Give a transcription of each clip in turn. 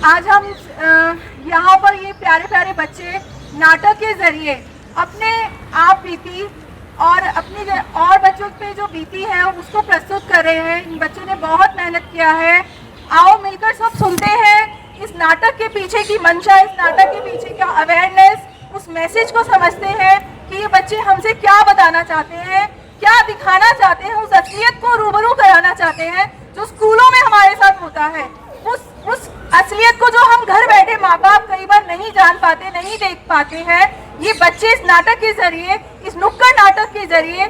आज हम यहाँ पर ये प्यारे प्यारे बच्चे नाटक के जरिए अपने आप बीती और अपनी और बच्चों पे जो बीती है उसको प्रस्तुत कर रहे हैं। इन बच्चों ने बहुत मेहनत किया है। आओ मिलकर सब सुनते हैं इस नाटक के पीछे की मंशा, इस नाटक के पीछे का अवेयरनेस, उस मैसेज को समझते हैं कि ये बच्चे हमसे क्या बताना चाहते हैं, क्या दिखाना चाहते हैं, उस असलियत को रूबरू कराना चाहते हैं जो स्कूलों में हमारे साथ होता है। उस असलियत को जो हम घर बैठे माँ बाप कई बार नहीं जान पाते, नहीं देख पाते हैं, ये बच्चे इस नाटक के जरिए, इस नुक्कड़ नाटक के जरिए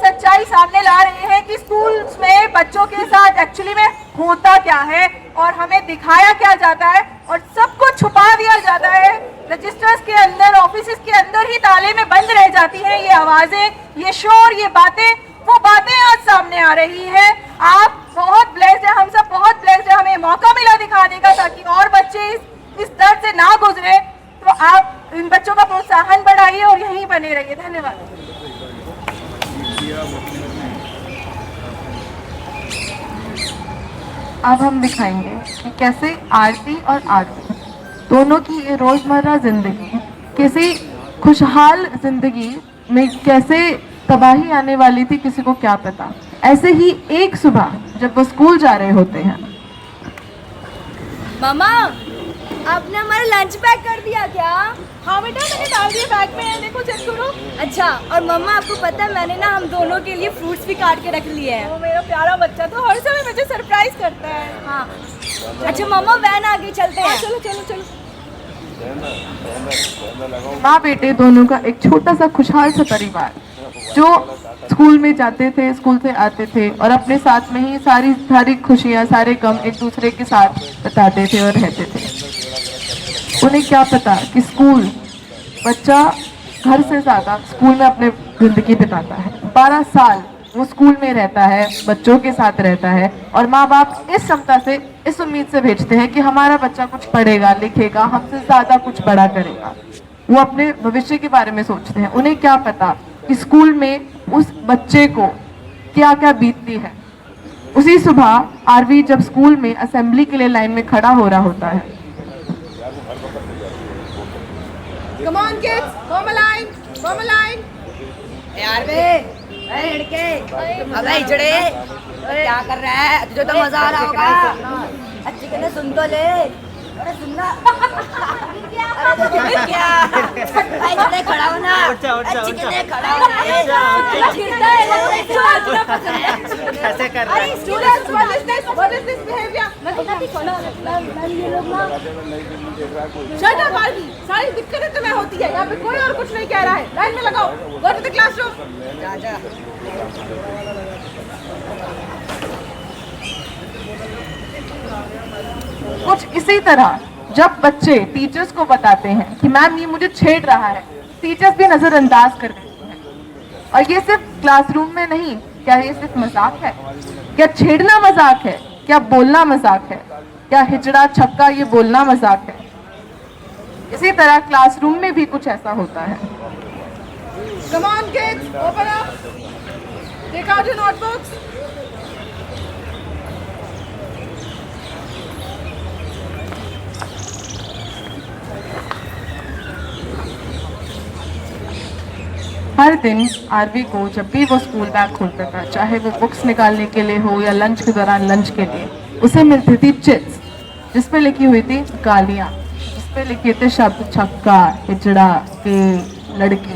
सच्चाई सामने ला रहे हैं कि स्कूल्स में बच्चों के साथ एक्चुअली में होता क्या है और हमें दिखाया क्या जाता है और सबको छुपा दिया जाता है। रजिस्टर्स के अंदर, ऑफिसेस के अंदर ही ताले में बंद रह जाती हैं ये आवाजें, ये शोर, ये बातें, वो बातें आज सामने आ रही है। आप बहुत ब्लेस्ड है, हम सब बहुत ब्लेस्ड है, हमें मौका मिला दिखाने का ताकि और बच्चे इस दर्द से ना गुजरे। तो आप इन बच्चों का प्रोत्साहन बढ़ाइए और यहीं बने रहिए। धन्यवाद। अब हम दिखाएंगे कि कैसे आरती और आरती दोनों की ये रोजमर्रा जिंदगी, किसी खुशहाल जिंदगी में कैसे तबाही आने वाली थी किसी को क्या पता। ऐसे ही एक सुबह जब वो स्कूल जा रहे होते हैं। मामा, आपने हमारा लंच पैक कर दिया क्या? हाँ बेटा, मैंने डाल दिया बैग में, देखो चेक करो। अच्छा, और मम्मा आपको पता है मैंने ना हम दोनों के लिए फ्रूट्स भी काट के रख लिए हैं। वो मेरा प्यारा बच्चा तो हर समय मुझे सरप्राइज करता है। हाँ, अच्छा मम्मा वैन आगे चलते हैं। चलो चलो चलो। माँ बेटे दोनों का एक छोटा सा खुशहाल सा परिवार जो स्कूल में जाते थे, स्कूल से आते थे और अपने साथ में ही सारी खुशियाँ, सारे गम एक दूसरे के साथ बताते थे और रहते थे। उन्हें क्या पता कि स्कूल, बच्चा घर से ज़्यादा स्कूल में अपने ज़िंदगी बिताता है। 12 साल वो स्कूल में रहता है, बच्चों के साथ रहता है और माँ बाप इस क्षमता से, इस उम्मीद से भेजते हैं कि हमारा बच्चा कुछ पढ़ेगा, लिखेगा, हमसे ज़्यादा कुछ बड़ा करेगा। वो अपने भविष्य के बारे में सोचते हैं। उन्हें क्या पता कि स्कूल में उस बच्चे को क्या क्या बीतती है। उसी सुबह आरवी जब स्कूल में असेंबली के लिए लाइन में खड़ा हो रहा होता है। Come on kids, form a line, form a line. यार बे, लड़के, अबे इचड़े, क्या कर रहा है? तुझे तो मजा आ रहा होगा। अच्छी कहने सुन तो ले। अरे सुनना। क्या? इचड़े खड़ा होना। अच्छी कहने खड़ा होना। कैसे कर रहे हैं? Students, what is this behavior? ये लोग ना Shut up, आरवी। सारी दिक्कतें तुम्हें होती है, यहाँ पे कोई और कुछ नहीं कह रहा है। लाइन में लगाओ। Go to the classroom. जा। कुछ इसी तरह जब बच्चे टीचर्स को बताते हैं कि मैम ये मुझे छेड़ रहा है, टीचर्स भी नजरअंदाज कर देती हैं। और ये सिर्फ क्लासरूम में नहीं, क्या ये सिर्फ मजाक है? क्या छेड़ना मजाक है? क्या बोलना मजाक है? क्या हिजड़ा छक्का ये बोलना मजाक है? इसी तरह क्लासरूम में भी कुछ ऐसा होता है। Come on kids, open up. Take out your notebooks. हर दिन आरवी को जब भी वो स्कूल बैग खोलता था, चाहे वो बुक्स निकालने के लिए हो या लंच के दौरान लंच के लिए, उसे मिलती थी चिट्स जिसपे लिखी हुई थी गालियाँ, जिसपे लिखे थे शब्द छक्का, हिजड़ा, के, लड़की।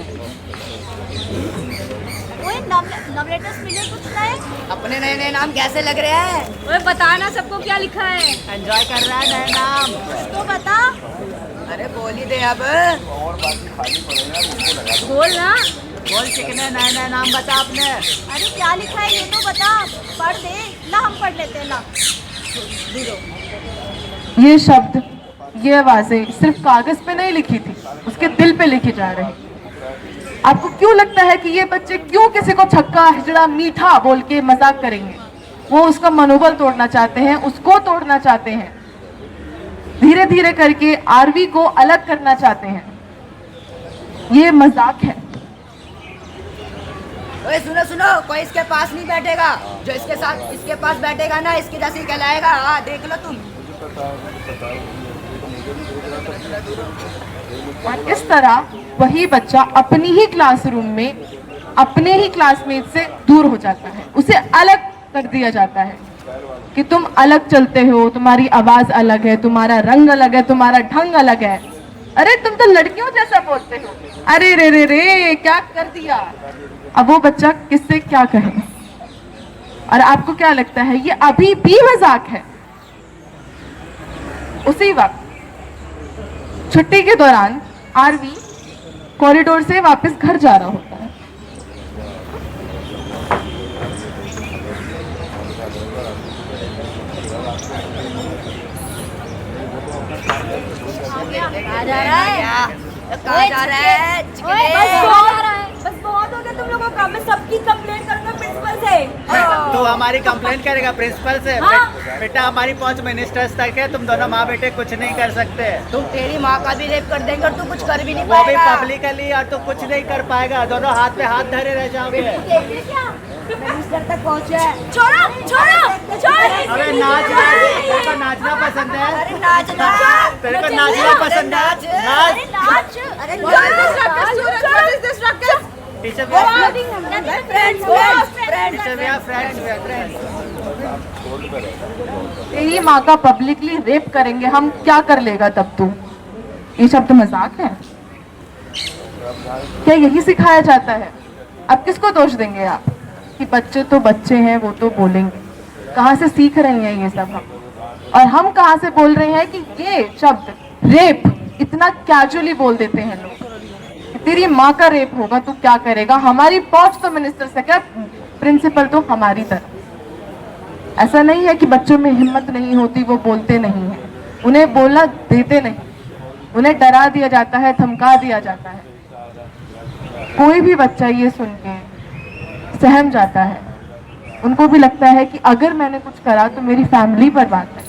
लव लेटर्स मिले कुछ नए? अपने नए नए नाम कैसे लग रहे हैं? ओए बताना सबको क्या लिखा है। एंजॉय कर रहा है नए नाम। तो बता। अरे बोल ही दे अब। बोल ना। बोल चिकने, नए नए नाम बता अपने। अरे क्या लिखा है ये तो बता। पढ़ दे। ला हम पढ़ लेते हैं, ला। ये शब्द, ये आवाजें सिर्फ कागज पे नहीं लिखी थी, उसके दिल पे लिखी जा रही। आपको क्यों लगता है कि ये बच्चे क्यों किसी को छक्का, हिजड़ा, मीठा बोल के मजाक करेंगे? वो उसका मनोबल तोड़ना चाहते हैं, उसको तोड़ना चाहते हैं, धीरे धीरे करके आरवी को अलग करना चाहते हैं। ये मजाक है। ओए सुनो सुनो, कोई इसके पास नहीं बैठेगा। जो इसके पास बैठेगा ना, इसके जैसे ही कहलाएगा। हाँ देख लो तुम। और इस तरह वही बच्चा अपनी ही क्लासरूम में अपने ही क्लासमेट से दूर हो जाता है, उसे अलग कर दिया जाता है कि तुम अलग चलते हो, तुम्हारी आवाज अलग है, तुम्हारा रंग अलग है, तुम्हारा ढंग अलग है। अरे तुम तो लड़कियों जैसा बोलते हो, अरे रे रे रे क्या कर दिया। अब वो बच्चा किससे क्या कहे। और आपको क्या लगता है ये अभी भी मजाक है? उसी वक्त छुट्टी के दौरान आरवी कॉरिडोर से वापस घर जा रहा होता है। कहाँ जा रहा है? कहाँ जा रहा है? बस बहुत हो गया तुम लोगों का। मैं सबकी कंप्लेंट करूंगा प्रिंसिपल से। तू हमारी कंप्लेंट करेगा प्रिंसिपल से? हाँ। बेटा हमारी पहुंच मिनिस्टर्स तक है, तुम दोनों माँ बेटे कुछ नहीं कर सकते। तुम तेरी माँ का भी रेप कर देंगे और तू कुछ कर भी नहीं वो भी पाएगा। पब्लिकली, और तू कुछ नहीं कर पाएगा, दोनों हाथ पे हाथ धरे रह जाओगे। देखिए क्या मिनिस्टर तक पहुँचे है। छोड़ो छोड़ो छोड़ो। अरे नाच तेरे को नाचना पसंद है? अरे नाचना। तेरे को नाचना पसंद है? नाच। नाच। अरे टीचर तेरी माँ का पब्लिकली रेप करेंगे हम, क्या कर लेगा तब तू? ये शब्द मजाक है क्या? यही सिखाया जाता है? अब किसको दोष देंगे आप कि बच्चे तो बच्चे हैं, वो तो बोलेंगे। कहाँ से सीख रही हैं ये सब हम? और हम कहाँ से बोल रहे हैं कि ये शब्द रेप इतना कैजुअली बोल देते हैं लोग। तेरी माँ का रेप होगा तो क्या करेगा? हमारी पहुंच तो मिनिस्टर से क्या, प्रिंसिपल तो हमारी तरफ। ऐसा नहीं है कि बच्चों में हिम्मत नहीं होती, वो बोलते नहीं है, उन्हें बोलना देते नहीं, उन्हें डरा दिया जाता है, धमका दिया जाता है। कोई भी बच्चा ये सुन के सहम जाता है, उनको भी लगता है कि अगर मैंने कुछ करा तो मेरी फैमिली बर्बाद है।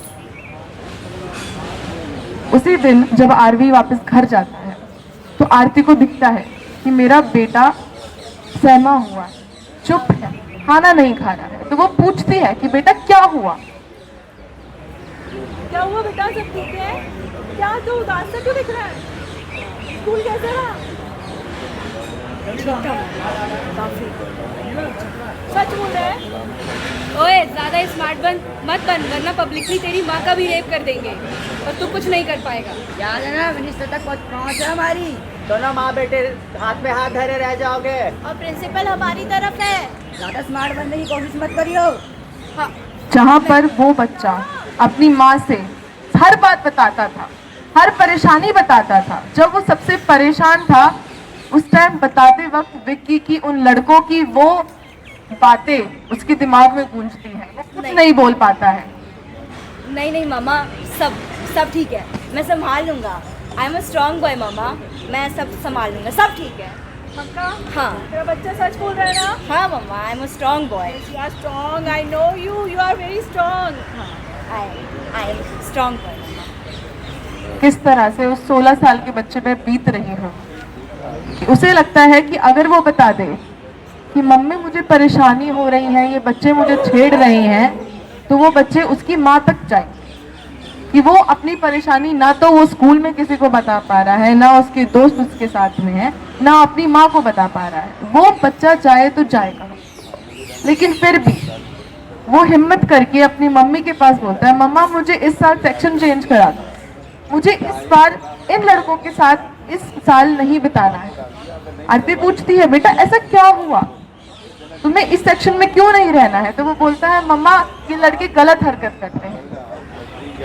उसी दिन जब आरवी वापस घर जाता है तो आरती को दिखता है कि मेरा बेटा सहमा हुआ है, चुप है, खाना नहीं खा रहा है। तो वो पूछती है कि बेटा क्या हुआ? क्या हुआ बेटा? सब ठीक है? क्या तू उदास सा क्यों दिख रहा है? स्कूल कैसे रहा? सच बोल रहा है? ओए ज्यादा स्मार्ट मत बन, वरना पब्लिकली तेरी माँ का भी रेप कर देंगे और तू कुछ नहीं कर पाएगा। याद है ना मिनिस्टर तक पहुँच है हमारी। दोनों माँ बेटे हाथ पे हाथ धरे रह जाओगे। और प्रिंसिपल हमारी तरफ है। ज्यादा स्मार्ट बनने की कोशिश मत करियो। जहाँ पर वो बच्चा अपनी माँ से हर बात बताता था, हर परेशानी बताता था, जब वो सबसे परेशान था उस टाइम बताते वक्त विक्की की उन लड़कों की वो बातें उसके दिमाग में गूंजती हैं, वो कुछ नहीं बोल पाता है। नहीं मामा, सब ठीक है, मैं संभाल लूंगा। I am a strong boy मामा, मैं सब संभाल लूंगा, सब ठीक है। पक्का? हाँ तेरा बच्चा सच बोल रहा है ना? हाँ मामा, I am a strong boy. You are strong. I know you. You are very strong. I am strong boy मामा। किस तरह से उस 16 साल के बच्चे पे बीत रही हो। उसे लगता है कि अगर वो बता दे कि मम्मी मुझे परेशानी हो रही है, ये बच्चे मुझे छेड़ रहे हैं, तो वो बच्चे उसकी माँ तक जाए कि वो अपनी परेशानी ना तो वो स्कूल में किसी को बता पा रहा है, ना उसके दोस्त उसके साथ में है, ना अपनी माँ को बता पा रहा है। वो बच्चा जाए तो जाएगा, लेकिन फिर भी वो हिम्मत करके अपनी मम्मी के पास बोलता है, मम्मा मुझे इस साल सेक्शन चेंज करा दो, मुझे इस बार इन लड़कों के साथ इस साल नहीं बिताना है। आरती पूछती है, बेटा ऐसा क्या हुआ, तुम्हें इस सेक्शन में क्यों नहीं रहना है? तो वो बोलता है, मम्मा ये लड़के गलत हरकत करते हैं,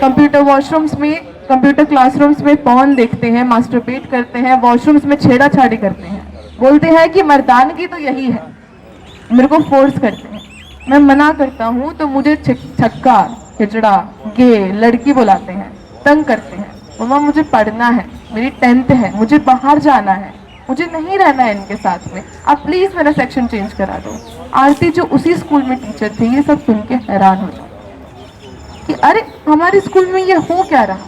कंप्यूटर वॉशरूम्स में, कंप्यूटर क्लासरूम्स में पॉर्न देखते हैं, मास्टरबेट करते हैं, वॉशरूम्स में छेड़ाछाड़ी करते हैं, बोलते हैं कि मर्दानगी तो यही है, मेरे को फोर्स करते हैं, मैं मना करता हूँ तो मुझे छक्का, खिचड़ा, गे, लड़की बुलाते हैं, तंग करते हैं। मम्मा मुझे पढ़ना है, मेरी 10th है, मुझे बाहर जाना है, मुझे नहीं रहना है इनके साथ में, आप प्लीज मेरा सेक्शन चेंज करा दो। आरती जो उसी स्कूल में टीचर थी, ये सब सुन के हैरान हो जाती कि अरे हमारे स्कूल में ये हो क्या रहा।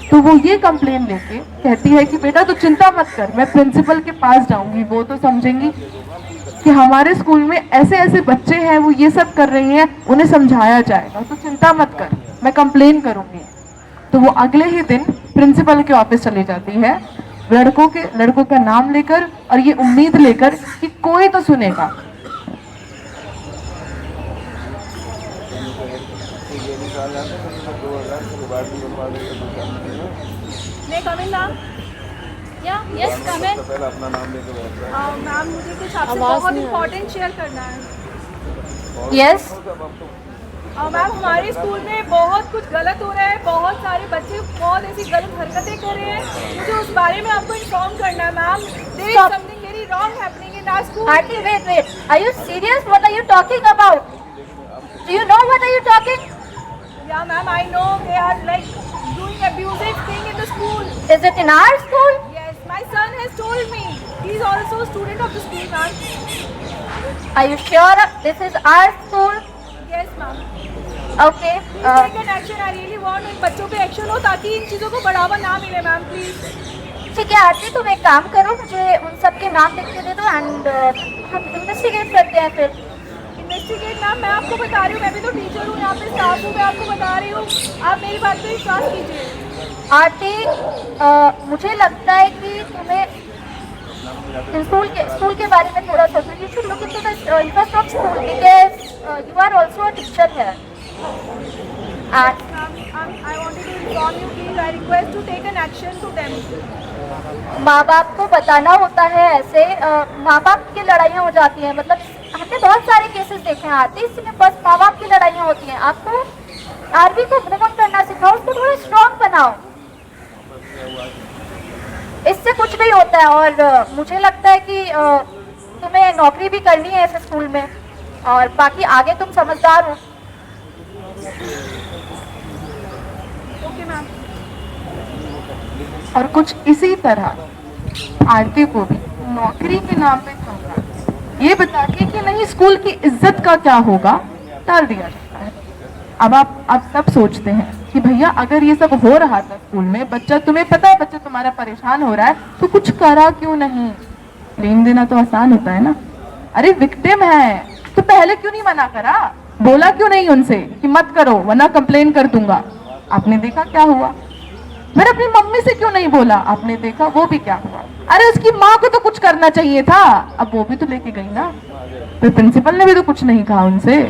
तो वो ये कंप्लेन लेके कहती है कि बेटा तू चिंता मत कर, मैं प्रिंसिपल के पास जाऊंगी, वो तो समझेंगी कि हमारे स्कूल में ऐसे ऐसे बच्चे हैं, वो ये सब कर रही हैं, उन्हें समझाया जाएगा, तो चिंता मत कर, मैं कंप्लेन करूंगी। तो वो अगले ही दिन प्रिंसिपल के ऑफिस चली जाती है, लड़कों का नाम लेकर और ये उम्मीद लेकर कि कोई तो सुनेगा। मैं come in ma'am. Yes come in. Ma'am मुझे कुछ आपसे बहुत इम्पोर्टेंट शेयर करना है। यस मैम हमारे स्कूल में बहुत कुछ गलत हो रहा है, बहुत सारे बच्चे बहुत ऐसी गलत हरकतें कर रहे हैं, मुझे उस बारे में आपको इन्फॉर्म करना है ma'am. There is Stop. Something very wrong happening in our school. Aunty wait, are you serious? What are you talking about? Do you know what are you talking? Yeah ma'am, I know they are like doing abusive thing in the school. Is it in our school? Yes, my son has told me. He is also a student of the school ma'am. Are you sure this is our school? Yes ma'am. Okay. Please take an action. I really want इन बच्चों पे action हो ताकि इन चीज़ों को बढ़ावा ना मिले ma'am please. ठीक है आरती, तुम एक काम करो, मुझे उन सब के नाम लिख के दे दो एंड हम इन्वेस्टिगेट करते हैं फिर। इन्वेस्टिगेट मैम, मैं आपको बता रही हूँ, मैं भी तो टीचर हूँ, यहाँ पे स्टाफ हूँ, मैं आपको बता रही हूँ, आप मेरी बात पे विश्वास कीजिए। आरती, मुझे लगता है कि तुम्हें स्कूल के बारे में थोड़ा सोचो। You should look into the interest of school because you are also a teacher here. I wanted to inform you, please. I request to take an action to them. माँ बाप को बताना होता है ऐसे, माँ बाप की लड़ाइयाँ हो जाती हैं, मतलब हमने बहुत सारे केसेस देखे हैं आरती, इसमें बस माँ बाप की लड़ाइयाँ होती हैं। आपको आरवी को मूव ऑन करना सिखाओ, उसको थोड़ा स्ट्रॉन्ग बनाओ, इससे कुछ नहीं होता है। और मुझे लगता है कि तुम्हें नौकरी भी करनी है ऐसे स्कूल में, और बाकी आगे तुम समझदार हो। Okay ma'am. और कुछ इसी तरह आरती को भी नौकरी के नाम पे धमका, ये बता के कि नहीं स्कूल की इज्जत का क्या होगा, टाल दिया जाता है। अब आप सब सोचते हैं कि भैया अगर ये सब हो रहा था स्कूल में, बच्चा तुम्हें पता है बच्चा तुम्हारा परेशान हो रहा है, तो कुछ करा क्यों नहीं? ब्लेम देना तो आसान होता है ना। अरे विक्टिम है तो पहले क्यों नहीं मना करा, बोला क्यों नहीं उनसे कि मत करो वरना कंप्लेन कर दूंगा? आपने देखा क्या हुआ। फिर अपनी मम्मी से क्यों नहीं बोला? आपने देखा वो भी क्या हुआ। अरे उसकी माँ को तो कुछ करना चाहिए था, अब वो भी तो लेके गई ना। फिर प्रिंसिपल ने भी तो कुछ नहीं कहा उनसे।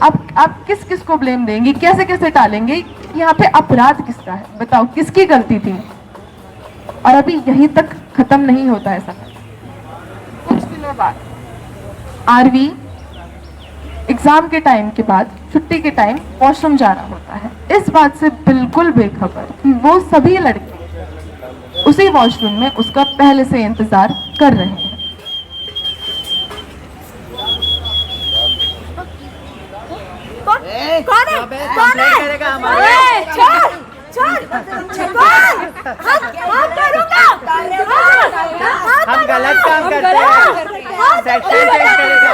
अब आप किस किस को ब्लेम देंगी, कैसे कैसे टालेंगे? यहाँ पे अपराध किसका है बताओ, किसकी गलती थी? और अभी यहीं तक खत्म नहीं होता है सब। कुछ दिनों बाद आरवी एग्जाम के टाइम के बाद छुट्टी के टाइम वॉशरूम जा रहा होता है, इस बात से बिल्कुल बेखबर कि वो सभी लड़के उसी वॉशरूम में उसका पहले से इंतजार कर रहे हैं। कौन है? कौन है? करेगा हमारे। हम गलत काम करते हैं, सेक्शन चेंज करेगा।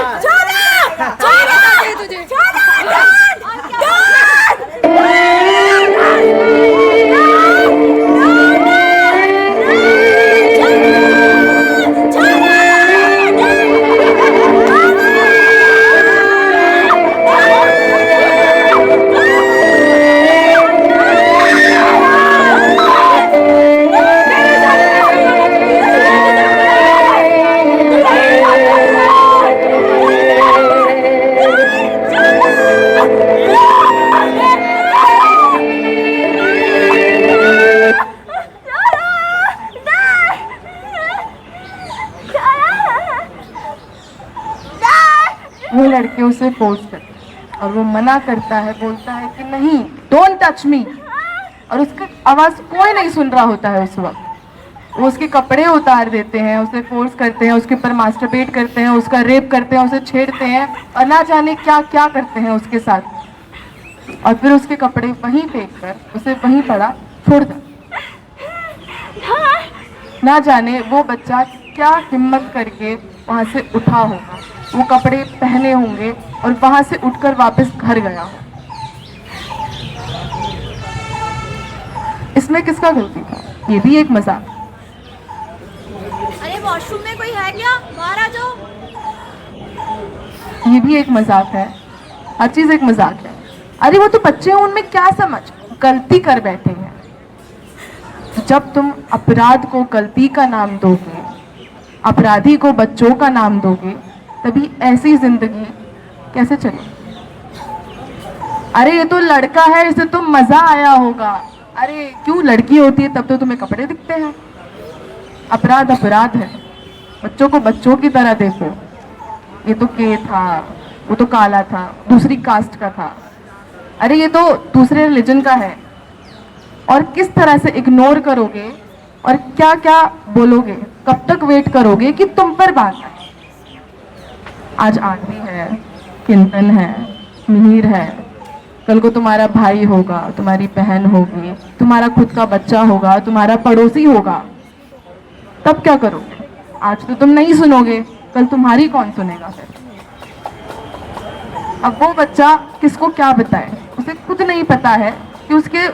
वो लड़के उसे फोर्स करते हैं और वो मना करता है, बोलता है कि नहीं, डोंट टच मी। और उसकी आवाज़ कोई नहीं सुन रहा होता है उस वक्त। वो उसके कपड़े उतार देते हैं, उसे फोर्स करते हैं, उसके ऊपर मास्टरबेट करते हैं, उसका रेप करते हैं, उसे छेड़ते हैं और ना जाने क्या क्या करते हैं उसके साथ। और फिर उसके कपड़े वहीं फेंक कर उसे वहीं पड़ा छोड़ देते। ना जाने वो बच्चा क्या हिम्मत करके वहाँ से उठा होगा, वो कपड़े पहने होंगे और वहाँ से उठकर वापस घर गया हो। इसमें किसका गलती था? ये भी एक मजाक। अरे वॉशरूम में कोई है क्या? बाहर आ जाओ। ये भी एक मजाक है, हर चीज एक मजाक है। अरे वो तो बच्चे हैं, उनमें क्या समझ, गलती कर बैठे हैं। जब तुम अपराध को गलती का नाम दोगे, अपराधी को बच्चों का नाम दोगे, तभी ऐसी जिंदगी कैसे चलेगी? अरे ये तो लड़का है, इसे तो मजा आया होगा। अरे क्यों, लड़की होती है तब तो तुम्हें कपड़े दिखते हैं। अपराध अपराध है, बच्चों को बच्चों की तरह देखो। ये तो के था, वो तो काला था, दूसरी कास्ट का था, अरे ये तो दूसरे रिलीजन का है। और किस तरह से इग्नोर करोगे और क्या क्या बोलोगे, कब तक वेट करोगे कि तुम पर बात आए? आज आरवी है, किंतन है, मिहिर है, कल को तुम्हारा भाई होगा, तुम्हारी बहन होगी, तुम्हारा खुद का बच्चा होगा, तुम्हारा पड़ोसी होगा, तब क्या करोगे? आज तो तुम नहीं सुनोगे, कल तुम्हारी कौन सुनेगा फिर? अब वो बच्चा किसको क्या बताए, उसे खुद नहीं पता है कि उसके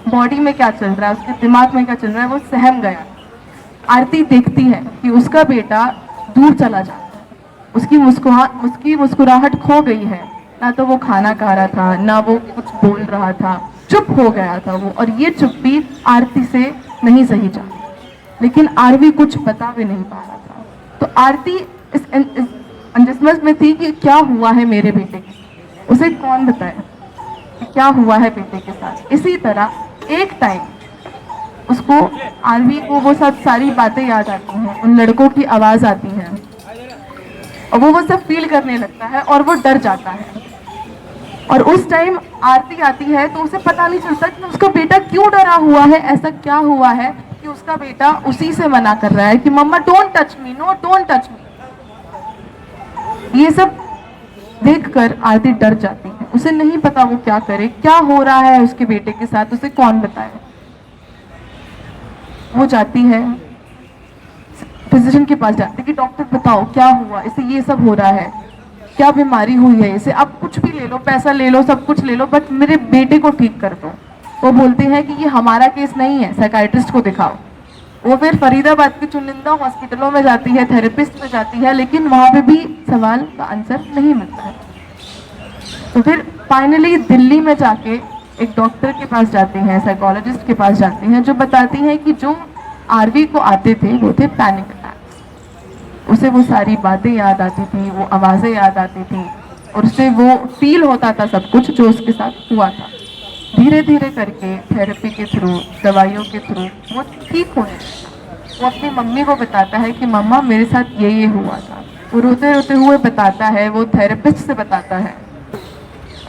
बॉडी में क्या चल रहा है, उसके दिमाग में क्या चल रहा है। वो सहम गया। आरती देखती है कि उसका बेटा दूर चला जाता है, उसकी मुस्कुराहट खो गई है, ना तो वो खाना खा रहा था, ना वो कुछ बोल रहा था, चुप हो गया था वो। और ये चुप्पी आरती से नहीं सही जाती, लेकिन आरवी कुछ बता भी नहीं पा रहा था। तो आरती इस अंजस्मस में थी कि क्या हुआ है मेरे बेटे के, उसे कौन बताए कि क्या हुआ है बेटे के साथ। इसी तरह एक टाइम उसको, आरवी को वो सब सारी बातें याद आती हैं, उन लड़कों की आवाज आती है और वो सब फील करने लगता है और वो डर जाता है। और उस टाइम आरती आती है तो उसे पता नहीं चलता कि उसका बेटा क्यों डरा हुआ है, ऐसा क्या हुआ है कि उसका बेटा उसी से मना कर रहा है कि मम्मा don't touch me, no don't touch me. ये सब देखकर आरती डर जाती है, उसे नहीं पता वो क्या करे, क्या हो रहा है उसके बेटे के साथ, उसे कौन बताए। वो जाती है फिजिशियन के पास, जाती है कि डॉक्टर बताओ क्या हुआ, इसे ये सब हो रहा है, क्या बीमारी हुई है इसे, आप कुछ भी ले लो, पैसा ले लो, सब कुछ ले लो, बट मेरे बेटे को ठीक कर दो। वो बोलते हैं कि ये हमारा केस नहीं है, साइकाइट्रिस्ट को दिखाओ। वो फिर फरीदाबाद की चुनिंदा हॉस्पिटलों में जाती है, थेरेपिस्ट में जाती है, लेकिन वहाँ पे भी सवाल का आंसर नहीं मिलता है। तो फिर फाइनली दिल्ली में जाके एक डॉक्टर के पास जाती हैं, साइकोलॉजिस्ट के पास जाती हैं, जो बताती हैं कि जो आरवी को आते थे वो थे पैनिक अटैक्स। उसे वो सारी बातें याद आती थी, वो आवाज़ें याद आती थी और उससे वो फील होता था सब कुछ जो उसके साथ हुआ था। धीरे धीरे करके थेरेपी के थ्रू, दवाइयों के थ्रू वो ठीक होने लगा। वो अपनी मम्मी को बताता है कि मम्मा मेरे साथ ये हुआ था। वो रोते रोते हुए बताता है, वो थेरेपिस्ट से बताता है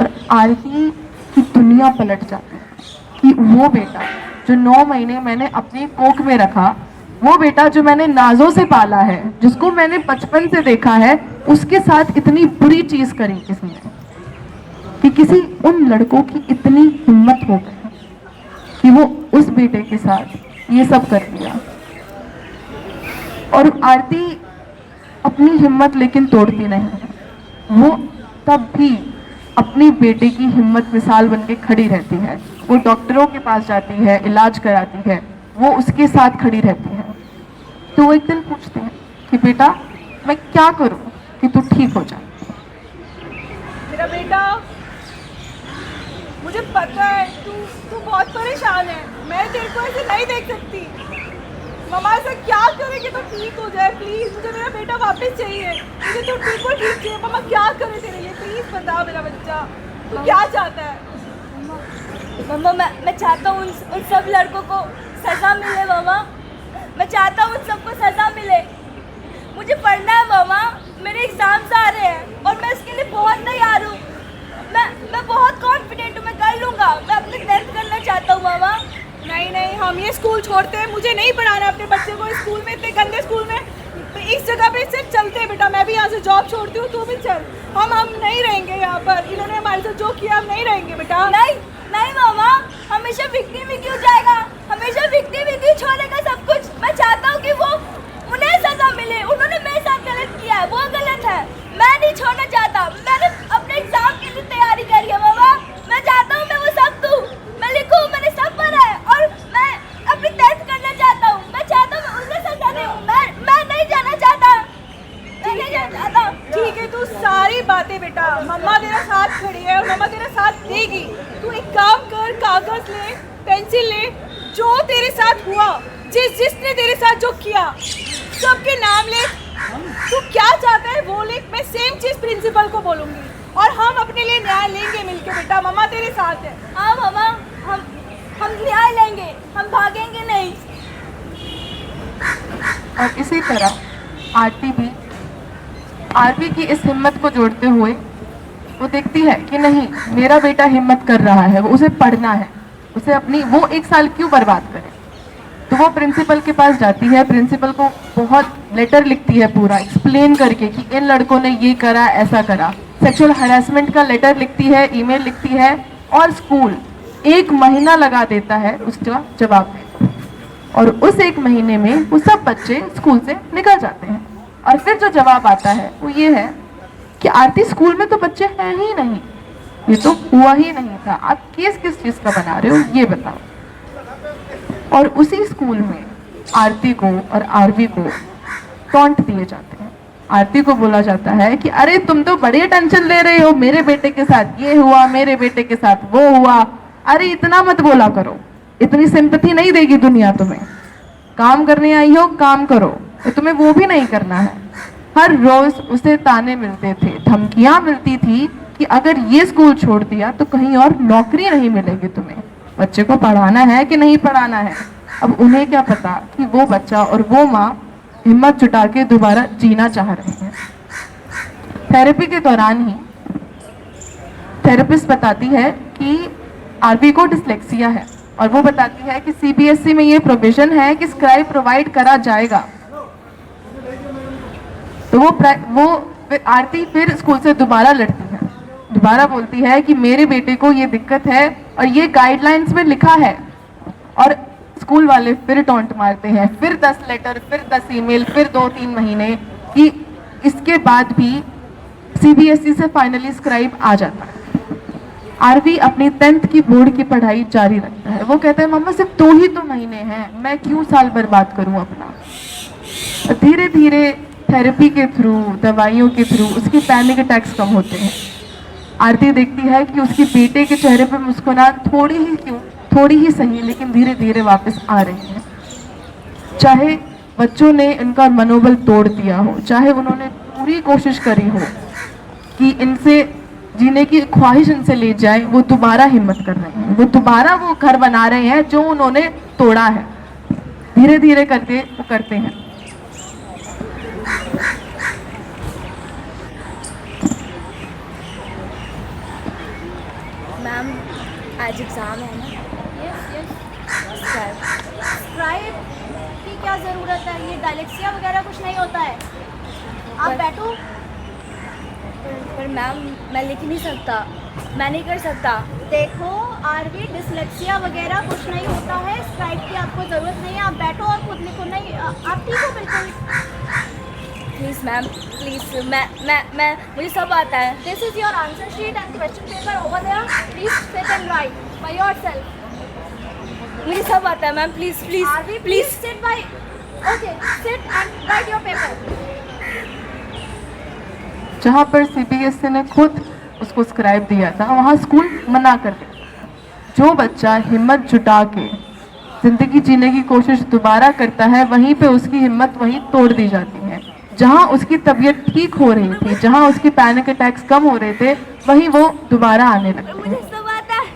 और आरती की दुनिया पलट जाती है कि वो बेटा जो 9 महीने मैंने अपनी कोख में रखा, वो बेटा जो मैंने नाजों से पाला है, जिसको मैंने बचपन से देखा है, उसके साथ इतनी बुरी चीज करी किसी ने, कि किसी उन लड़कों की इतनी हिम्मत हो गई कि वो उस बेटे के साथ ये सब कर दिया। और आरती अपनी हिम्मत लेकिन तोड़ती नहीं है, वो तब भी अपनी बेटे की हिम्मत मिसाल बन के खड़ी रहती है। वो डॉक्टरों के पास जाती है, इलाज कराती है, वो उसके साथ खड़ी रहती है। तो वो एक दिन पूछते हैं कि बेटा मैं क्या करूं कि तू ठीक हो जाए। मेरा बेटा, मुझे पता है तू बहुत परेशान है, मैं तेरे को ऐसे नहीं देख सकती। मम्मा ऐसा क्या करेगी तो ठीक हो जाए, प्लीज मुझे मेरा बेटा वापस चाहिए, मुझे तो बिल्कुल ठीक चाहिए। मम्मा क्या करे तेरे लिए, प्लीज बता मेरा बच्चा, तू क्या चाहता है? मम्मा मैं चाहता हूँ उन सब लड़कों को सजा मिले। मम्मा मैं चाहता हूँ उन सबको सजा मिले। मुझे पढ़ना है मम्मा, मेरे एग्जाम्स आ रहे हैं और मैं इसके लिए बहुत तैयार हूँ। मैं बहुत कॉन्फिडेंट हूँ, मैं कर लूँगा। मैं अपनी 10th करना चाहता हूँ मामा। नहीं, हम ये स्कूल छोड़ते हैं, मुझे नहीं पढ़ाना अपने बच्चे को इस स्कूल में, इतने गंदे स्कूल में। इस जगह पे सिर्फ चलते हैं बेटा, मैं भी यहाँ से जॉब छोड़ती हूँ, तू भी चल। हम नहीं रहेंगे यहाँ पर, इन्होंने हमारे साथ जो किया हम नहीं रहेंगे बेटा। नहीं मामा, हमेशा विक्टिम ही क्यों जाएगा, हमेशा विक्टिम ही क्यों छोड़ेगा सब कुछ। मैं चाहता हूँ कि वो उन्हें सजा मिले, उन्होंने मेरे साथ गलत किया है, वो गलत है, मैं नहीं छोड़ना चाहता। मैंने अपने एग्जाम के लिए तैयारी करी है मामा, मैं चाहता हूँ मैं वो सब दूँ, मैं लिखूँ, मैंने सब पढ़ा है और मैं अपनी 10th करना चाहता हूँ। मैं चाहता हूँ मैं उन्हें सजा दूँ, मैं नहीं जाना चाहता, मैं नहीं जाना चाहता। ठीक है, तू सारी बातें बेटा, मम्मा तेरा साथ खड़ी है और मम्मा तेरा साथ देगी। तू एक काम कर, कागज ले, पेंसिल ले, जो तेरे साथ हुआ, जिसने तेरे साथ जो किया, सबके नाम ले। तू क्या चाहता है वो लिख। मैं सेम चीज प्रिंसिपल को बोलूंगी और हम अपने लिए न्याय लेंगे मिलके। बेटा मम्मा तेरे साथ है। हाँ मामा, हम न्याय लेंगे, हम भागेंगे नहीं। और इसी तरह आरवी की इस हिम्मत को जोड़ते हुए वो देखती है कि नहीं, मेरा बेटा हिम्मत कर रहा है, उसे पढ़ना है, उसे अपनी वो 1 साल क्यों बर्बाद करे। तो वो प्रिंसिपल के पास जाती है, प्रिंसिपल को बहुत लेटर लिखती है पूरा एक्सप्लेन करके कि इन लड़कों ने ये करा, ऐसा करा, सेक्सुअल हरासमेंट का लेटर लिखती है, ईमेल लिखती है, और स्कूल 1 महीना लगा देता है उसका जवाब में। और उस 1 महीने में वो सब बच्चे स्कूल से निकल जाते हैं। और फिर जो जवाब आता है वो ये है कि आरती, स्कूल में तो बच्चे हैं ही नहीं, ये तो हुआ ही नहीं था, आप केस किस चीज का बना रहे हो ये बताओ। और उसी स्कूल में आरती को और आरवी को टॉन्ट दिए जाते हैं। आरती को बोला जाता है कि अरे तुम तो बड़ी टेंशन ले रहे हो, मेरे बेटे के साथ ये हुआ, मेरे बेटे के साथ वो हुआ, अरे इतना मत बोला करो, इतनी सिंपैथी नहीं देगी दुनिया तुम्हें, काम करने आई हो काम करो, तो तुम्हें वो भी नहीं करना है। हर रोज उसे ताने मिलते थे, धमकियां मिलती थी कि अगर ये स्कूल छोड़ दिया तो कहीं और नौकरी नहीं मिलेगी तुम्हें, बच्चे को पढ़ाना है कि नहीं पढ़ाना है। अब उन्हें क्या पता कि वो बच्चा और वो माँ हिम्मत जुटा के दोबारा जीना चाह रहे हैं। थेरेपी के दौरान ही थेरेपिस्ट बताती है कि आरवी को डिसलेक्सिया है, और वो बताती है कि सीबीएसई में ये प्रोविजन है कि स्क्राइब प्रोवाइड करा जाएगा। तो वो आरती फिर स्कूल से दोबारा लड़ती है, दोबारा बोलती है कि मेरे बेटे को ये दिक्कत है और ये गाइडलाइंस में लिखा है। और स्कूल वाले फिर टॉन्ट मारते हैं, फिर 10 लेटर, फिर 10 ईमेल, फिर 2-3 महीने, कि इसके बाद भी सीबीएसई से फाइनली स्क्राइब आ जाता है। आरवी अपनी 10th की बोर्ड की पढ़ाई जारी रखता है। वो कहता है मम्मा सिर्फ 2 ही तो महीने हैं, मैं क्यों साल बर्बाद करूं अपना। धीरे धीरे थेरेपी के थ्रू, दवाइयों के थ्रू उसकी पैनिक अटैक्स कम होते हैं। आरती देखती है कि उसके बेटे के चेहरे पर मुस्कुराहट थोड़ी ही सही, लेकिन धीरे धीरे वापस आ रही है। चाहे बच्चों ने इनका मनोबल तोड़ दिया हो, चाहे उन्होंने पूरी कोशिश करी हो कि इनसे जीने की ख्वाहिश इनसे ले जाए, वो दोबारा हिम्मत कर रहे हैं, वो दोबारा वो घर बना रहे हैं जो उन्होंने तोड़ा है। धीरे धीरे करके वो करते हैं। मैम आज एग्ज़ाम है ना। स्क्राइब की क्या ज़रूरत है, ये डायलेक्सिया वगैरह कुछ नहीं होता है, आप बैठो। पर मैम मैं लिख नहीं सकता, मैं नहीं कर सकता। देखो आरवी, डिसलेक्सिया वगैरह कुछ नहीं होता है, स्क्राइब की आपको ज़रूरत नहीं है, आप बैठो और खुद लिखो। नहीं आप ठीक हो बिल्कुल। प्लीज़ मैम प्लीज़, मैं मुझे सब आता है। This is your answer sheet and question paper over there, please sit and write by yourself. मुझे सब आता है ma'am, please please Aarvi please sit by, okay sit and write your paper. जहाँ पर सीबीएसई ने खुद उसको स्क्राइब दिया था, वहाँ स्कूल मना कर दिया। जो बच्चा हिम्मत जुटा के जिंदगी जीने की कोशिश दोबारा करता है, वहीं पे उसकी हिम्मत वहीं तोड़ दी जाती है। जहाँ उसकी तबीयत ठीक हो रही थी, जहाँ उसकी पैनिक अटैक्स कम हो रहे थे, वहीं वो दोबारा आने लगते मुझे हैं। सब आता है।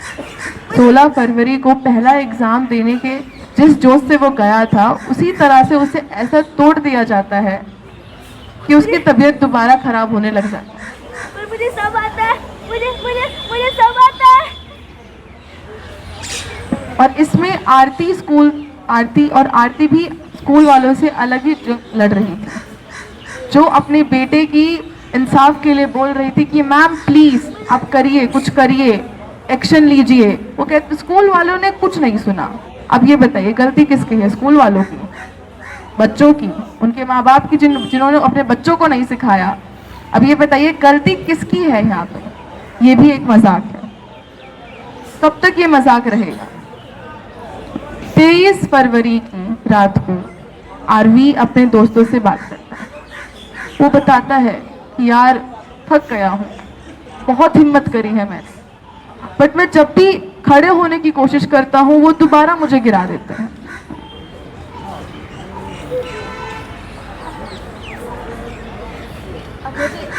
16 फरवरी को पहला एग्जाम देने के जिस जोश से वो गया था, उसी तरह से उसे ऐसा तोड़ दिया जाता है कि उसकी तबीयत दोबारा खराब होने लग जाती है। पर मुझे सब आता है, मुझे सब आता है। और इसमें आरती भी स्कूल वालों से अलग ही लड़ रही थी, जो अपने बेटे की इंसाफ के लिए बोल रही थी कि मैम प्लीज आप करिए, कुछ करिए, एक्शन लीजिए। वो कहते स्कूल वालों ने कुछ नहीं सुना। अब ये बताइए गलती किसकी है, स्कूल वालों की, बच्चों की, उनके माँ बाप की जिन्होंने अपने बच्चों को नहीं सिखाया। अब ये बताइए गलती किसकी है यहाँ पे। ये भी एक मजाक है। कब तक ये मजाक रहेगा। 23 फरवरी की रात को आरवी अपने दोस्तों से बात करता है। वो बताता है कि यार थक गया हूँ, बहुत हिम्मत करी है मैंने, बट मैं जब भी खड़े होने की कोशिश करता हूँ वो दोबारा मुझे गिरा देते हैं।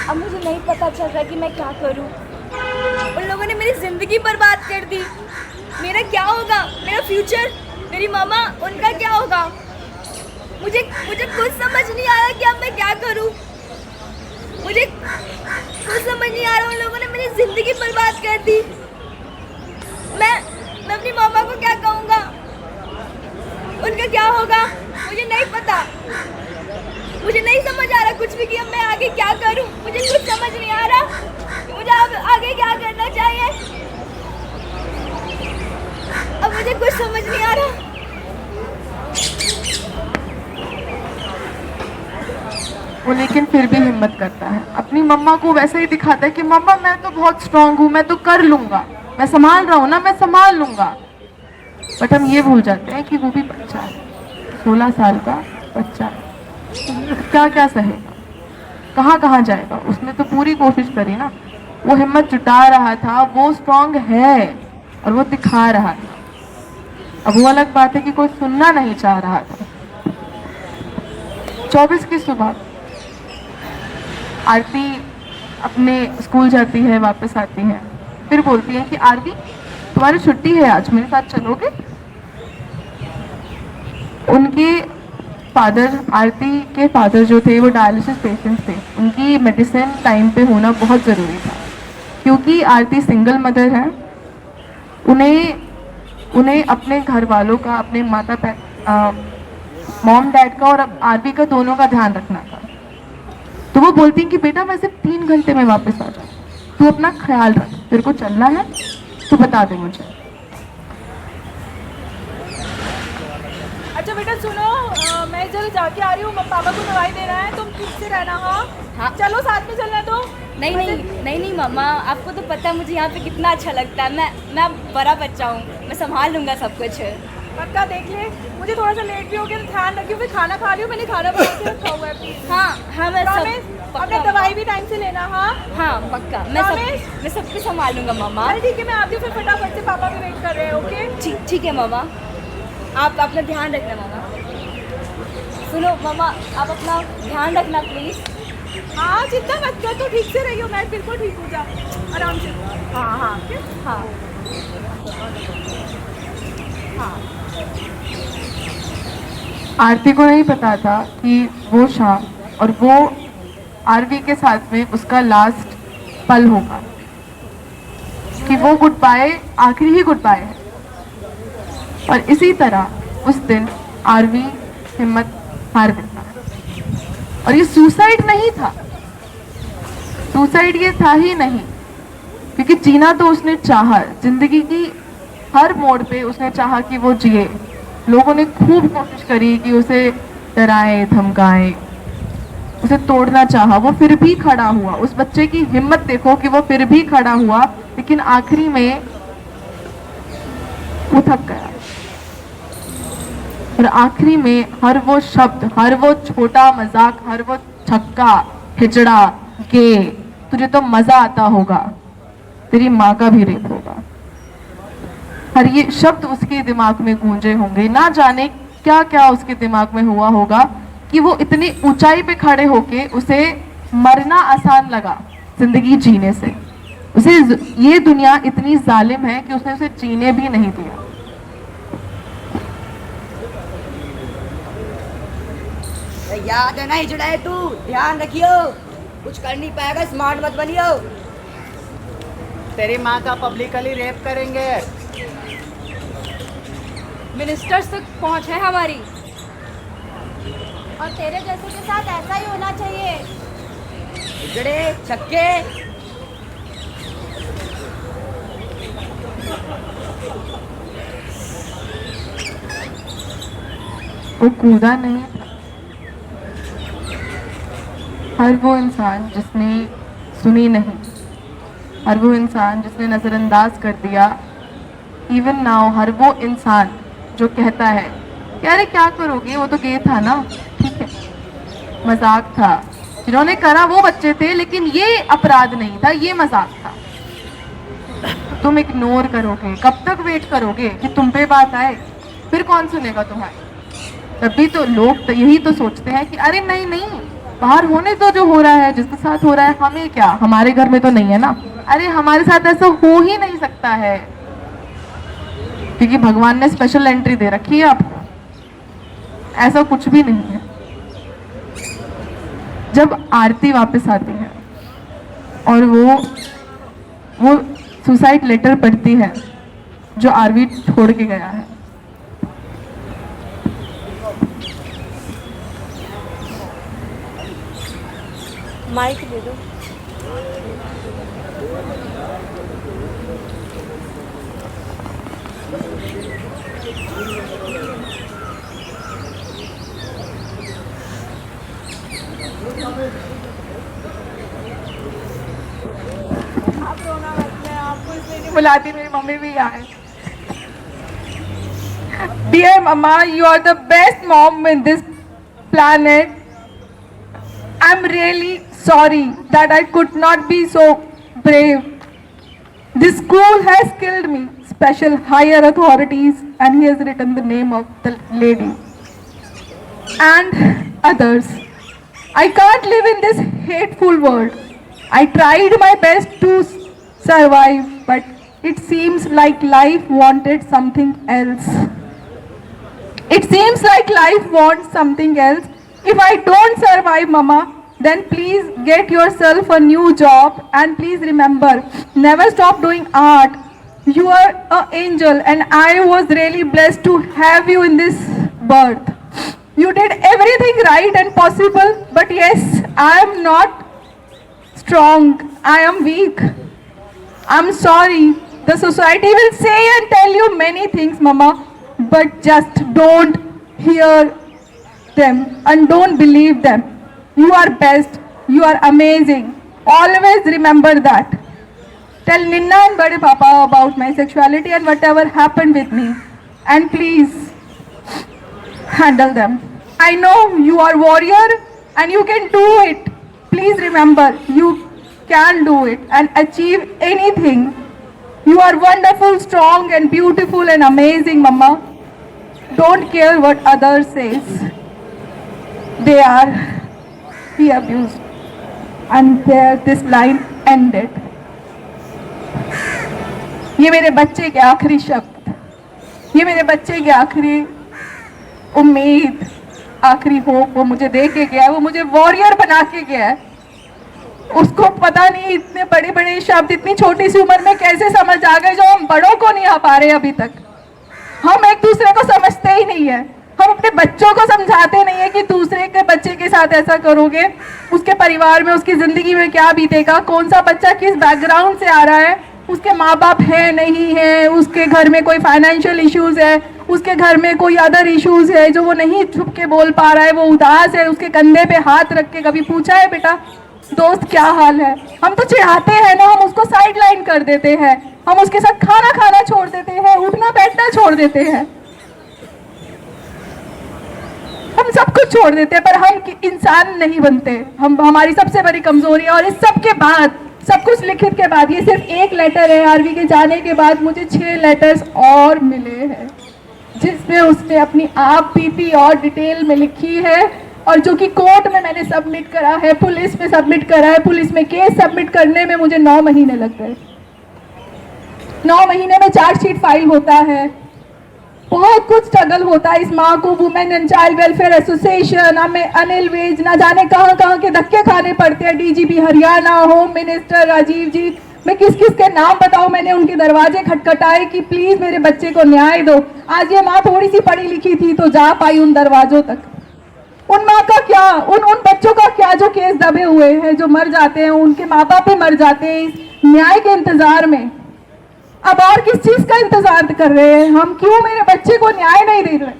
अब मुझे नहीं पता चल रहा कि मैं क्या करूं। उन लोगों ने मेरी ज़िंदगी बर्बाद कर दी। मेरा क्या होगा, मेरा फ्यूचर, मेरी मामा, उनका क्या होगा? मुझे कुछ समझ नहीं आ रहा कि अब मैं क्या करूं। मुझे कुछ समझ नहीं आ रहा। उन लोगों ने मेरी ज़िंदगी बर्बाद कर दी। मैं अपनी मामा को क्या कहूँगा, उनका क्या होगा, मुझे नहीं पता। मुझे नहीं समझ आ रहा कुछ भी कि अब मैं आगे क्या करूं। मुझे कुछ समझ नहीं आ रहा कि मुझे आगे क्या करना चाहिए। अब मुझे कुछ समझ नहीं आ रहा। वो लेकिन फिर भी हिम्मत करता है, अपनी मम्मा को वैसे ही दिखाता है कि मम्मा मैं तो बहुत स्ट्रांग हूँ, मैं तो कर लूँगा, मैं संभाल रहा हूँ ना, मैं संभाल लूँगा। बट हम ये भूल जाते हैं कि वो भी बच्चा है, 16 साल का बच्चा है, क्या क्या सहेगा, कहाँ कहाँ जाएगा। उसने तो पूरी कोशिश करी ना, वो हिम्मत जुटा रहा था, वो स्ट्रांग है और वो दिखा रहा था। अब वो अलग बात है कि कोई सुनना नहीं चाह रहा था। 24 की सुबह आरती अपने स्कूल जाती है, वापस आती है, फिर बोलती है कि आरती तुम्हारी छुट्टी है आज, मेरे साथ चलोगे? उनके फादर, आरती के फादर जो थे वो डायलिसिस पेशेंट थे, उनकी मेडिसिन टाइम पे होना बहुत ज़रूरी था। क्योंकि आरती सिंगल मदर है, उन्हें अपने घर वालों का, अपने मॉम डैड का और आरती का दोनों का ध्यान रखना था। तो वो बोलती हैं कि बेटा मैं सिर्फ 3 घंटे में वापस आ जाऊँ, तू अपना ख्याल रख, तेरे को चलना है तो बता दे मुझे। अच्छा बेटा सुनो, मैं जब जाके आ रही हूँ, पापा को दवाई देना है, तुम ठीक से रहना। हाँ चलो साथ में चलना। तो नहीं मामा, आपको तो पता है मुझे यहाँ पे कितना अच्छा लगता है। मैं बड़ा बच्चा हूँ, मैं संभाल लूँगा सब कुछ। पक्का देख ले, मुझे थोड़ा सा लेट भी हो गया तो ध्यान रखियो। फिर खाना खा रही हूँ, मैंने खाना बना के रखा हुआ है प्लीज। हाँ मैं सब अपने दवाई भी टाइम से लेना। हाँ पक्का, मैं सब कुछ संभाल लूँगा मामा। अरे ठीक है, मैं आती हूँ फिर फटाफट से, पापा भी वेट कर रहे हैं। ओके ठीक है मामा, आप अपना ध्यान रखना मामा। सुनो मामा, आप अपना ध्यान रखना प्लीज़। हाँ चिंता मत कर, तो ठीक से रही हो, मैं बिल्कुल ठीक हो जा, आराम से। हाँ आरती को नहीं पता था कि वो शाम और वो आरवी के साथ में उसका लास्ट पल होगा, कि वो गुड बाय आखिरी ही गुड बाय है। और इसी तरह उस दिन आरवी हिम्मत हार देता है। और ये सुसाइड नहीं था, सुसाइड ये था ही नहीं, क्योंकि जीना तो उसने चाहा, जिंदगी की हर मोड़ पे उसने चाहा कि वो जिए। लोगों ने खूब कोशिश करी कि उसे डराए धमकाए, उसे तोड़ना चाहा, वो फिर भी खड़ा हुआ। उस बच्चे की हिम्मत देखो कि वो फिर भी खड़ा हुआ, लेकिन आखिरी में वो थक गया। और आखिरी में हर वो शब्द, हर वो छोटा मजाक, हर वो छक्का, हिजड़ा, गे, तुझे तो मजा आता होगा, तेरी माँ का भी रेप होगा, हर ये शब्द उसके दिमाग में गूंजे होंगे। ना जाने क्या क्या उसके दिमाग में हुआ होगा कि वो इतनी ऊंचाई पे खड़े होके उसे मरना आसान लगा जिंदगी जीने से। उसे ये दुनिया इतनी जालिम है कि उसने उसे जीने भी नहीं दिया। याद है नहीं जुड़ाए, तू ध्यान रखियो, कुछ कर नहीं पाएगा, स्मार्ट मत बनियो। तेरी माँ का पब्लिकली रेप करेंगे। मिनिस्टर्स तक पहुँच है हमारी। और तेरे जैसे के साथ ऐसा ही होना चाहिए। जड़े छक्के, वो कूदा नहीं था। हर वो इंसान जिसने सुनी नहीं, हर वो इंसान जिसने नज़रअंदाज कर दिया, इवन नाउ हर वो इंसान जो कहता है कि अरे क्या करोगे, वो तो गे था ना, ठीक है, मजाक था, जिन्होंने करा वो बच्चे थे, लेकिन ये अपराध नहीं था, ये मजाक था। तुम इग्नोर करोगे, कब तक वेट करोगे कि तुम पे बात आए? फिर कौन सुनेगा तुम्हारी? तभी तो लोग तो यही तो सोचते हैं कि अरे नहीं नहीं, बाहर होने तो जो हो रहा है, जिसके साथ हो रहा है, हमें क्या, हमारे घर में तो नहीं है ना। अरे हमारे साथ ऐसा हो ही नहीं सकता है, क्योंकि भगवान ने स्पेशल एंट्री दे रखी है आपको। ऐसा कुछ भी नहीं है। जब आरती वापस आती है और वो सुसाइड लेटर पढ़ती है जो आरवी छोड़ के गया है, माइक दे दो। बुलाती, मेरी मम्मी भी आए। Dear Mama, you are the best mom in this planet. I'm really sorry that I could not be so brave. This school has killed me. Special higher authorities, and he has written the name of the lady and others. I can't live in this hateful world. I tried my best to survive, but it seems like life wanted something else. It seems like life wants something else. If I don't survive, Mama, then please get yourself a new job, and please remember, never stop doing art. You are an angel, and I was really blessed to have you in this birth. You did everything right and possible, but yes, I am not strong. I am weak. I'm sorry. The society will say and tell you many things, Mama, but just don't hear them and don't believe them. You are best. You are amazing. Always remember that. Tell Ninna and Bade Papa about my sexuality and whatever happened with me. And please handle them. I know you are warrior and you can do it. Please remember, you can do it and achieve anything. You are wonderful, strong and beautiful and amazing, Mama. Don't care what others says. They are, he abused. And there this line ended. ये मेरे बच्चे के आखिरी शब्द, ये मेरे बच्चे की आखिरी उम्मीद, आखिरी होप वो मुझे दे के गया है, वो मुझे वॉरियर बना के गया है। उसको पता नहीं इतने बड़े बड़े शब्द इतनी छोटी सी उम्र में कैसे समझ आ गए, जो हम बड़ों को नहीं आ पा रहे अभी तक। हम एक दूसरे को समझते ही नहीं है, हम अपने बच्चों को समझाते नहीं है कि दूसरे के बच्चे के साथ ऐसा करोगे, उसके परिवार में उसकी ज़िंदगी में क्या बीतेगा, कौन सा बच्चा किस बैकग्राउंड से आ रहा है, उसके माँ बाप है नहीं है, उसके घर में कोई फाइनेंशियल इश्यूज़ है, उसके घर में कोई अदर इश्यूज़ है जो वो नहीं छुप के बोल पा रहा है, वो उदास है, उसके कंधे पे हाथ रख के कभी पूछा है बेटा दोस्त क्या हाल है? हम तो चिढ़ाते हैं ना, हम उसको साइड लाइन कर देते हैं, हम उसके साथ खाना खाना छोड़ देते हैं, उठना बैठना छोड़ देते हैं, हम सब कुछ छोड़ देते हैं, पर हम इंसान नहीं बनते। हम हमारी सबसे बड़ी कमजोरी है। और इस सब के बाद, सब कुछ लिखित के बाद, ये सिर्फ एक लेटर है, आरवी के जाने के बाद मुझे 6 लेटर्स और मिले हैं जिसमें उसने अपनी आप बीती और डिटेल में लिखी है, और जो कि कोर्ट में मैंने सबमिट करा है, पुलिस में सबमिट करा है। पुलिस में केस सबमिट करने में मुझे 9 महीने लग गए। 9 महीने में चार्जशीट फाइल होता है, बहुत कुछ स्ट्रगल होता है इस माँ को। Women and child welfare association, हमें अनिल विज, ना जाने कहाँ कहाँ के धक्के खाने पड़ते हैं। DGP Haryana, home minister Rajiv ji, मैं किस किस के नाम बताऊं। मैंने उनके दरवाजे खटखटाए कि प्लीज मेरे बच्चे को न्याय दो। आज ये माँ थोड़ी सी पढ़ी लिखी थी तो जा पाई उन दरवाजों तक। उन माँ का क्या, उन बच्चों का क्या जो केस दबे हुए हैं, जो मर जाते हैं, उनके माँ बाप भी मर जाते हैं इस न्याय के इंतजार में। अब और किस चीज का इंतजार कर रहे हैं हम? क्यों मेरे बच्चे को न्याय नहीं दे रहे?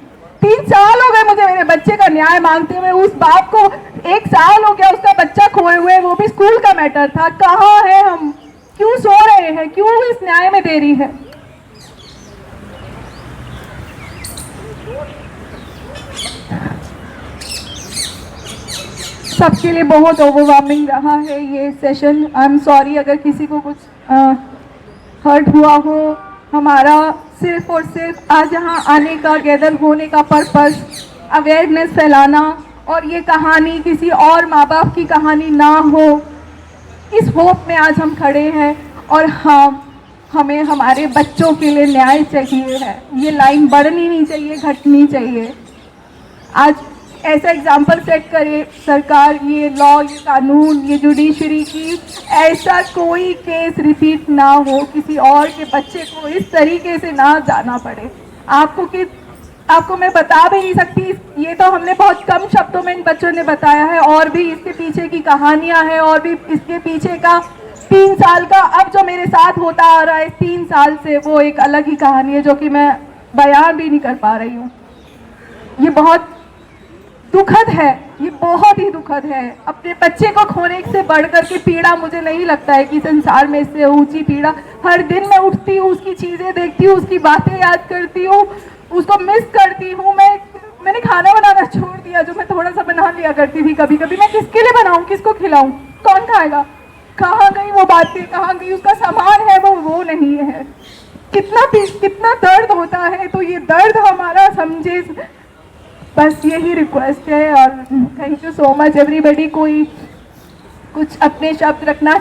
3 साल हो गए मुझे मेरे बच्चे का न्याय मांगते हुए। उस बाप को 1 साल हो गया उसका बच्चा खोए हुए, वो भी स्कूल का मैटर था। कहाँ है हम? क्यों सो रहे हैं? क्यों इस न्याय में देरी है? सबके लिए बहुत ओवरवेलमिंग रहा है ये सेशन। आई एम सॉरी अगर किसी को कुछ हर्ट हुआ हो। हमारा सिर्फ और सिर्फ आज यहाँ आने का, गैदर होने का पर्पस अवेयरनेस फैलाना, और ये कहानी किसी और माँ बाप की कहानी ना हो, इस होप में आज हम खड़े हैं। और हमें हमारे बच्चों के लिए न्याय चाहिए है। ये लाइन बढ़नी नहीं चाहिए, घटनी चाहिए। आज ऐसा एग्जाम्पल सेट करे सरकार, ये लॉ, ये कानून, ये जुडिशरी की ऐसा कोई केस रिपीट ना हो, किसी और के बच्चे को इस तरीके से ना जाना पड़े। आपको मैं बता भी नहीं सकती, ये तो हमने बहुत कम शब्दों में इन बच्चों ने बताया है, और भी इसके पीछे की कहानियां हैं, और भी इसके पीछे का 3 साल का अब जो मेरे साथ होता आ रहा है 3 साल से, वो एक अलग ही कहानी है जो कि मैं बयान भी नहीं कर पा रही हूँ। ये बहुत दुखद है, ये बहुत ही दुखद है। अपने बच्चे को खोने से बढ़कर के पीड़ा मुझे नहीं लगता है कि संसार में इससे ऊंची पीड़ा। हर दिन मैं उठती हूँ, उसकी चीज़ें देखती हूँ, उसकी बातें याद करती हूँ, उसको मिस करती हूँ। मैंने खाना बनाना छोड़ दिया, जो मैं थोड़ा सा बना लिया करती थी कभी कभी। मैं किसके लिए बनाऊँ, किसको खिलाऊँ, कौन खाएगा? कहाँ गई वो बातें, कहाँ गई उसका सामान है, वो नहीं है। कितना दर्द होता है, तो ये दर्द हमारा समझे, बस यही रिक्वेस्ट है। और thank you so much everybody. कोई कुछ अपने शब्द रखना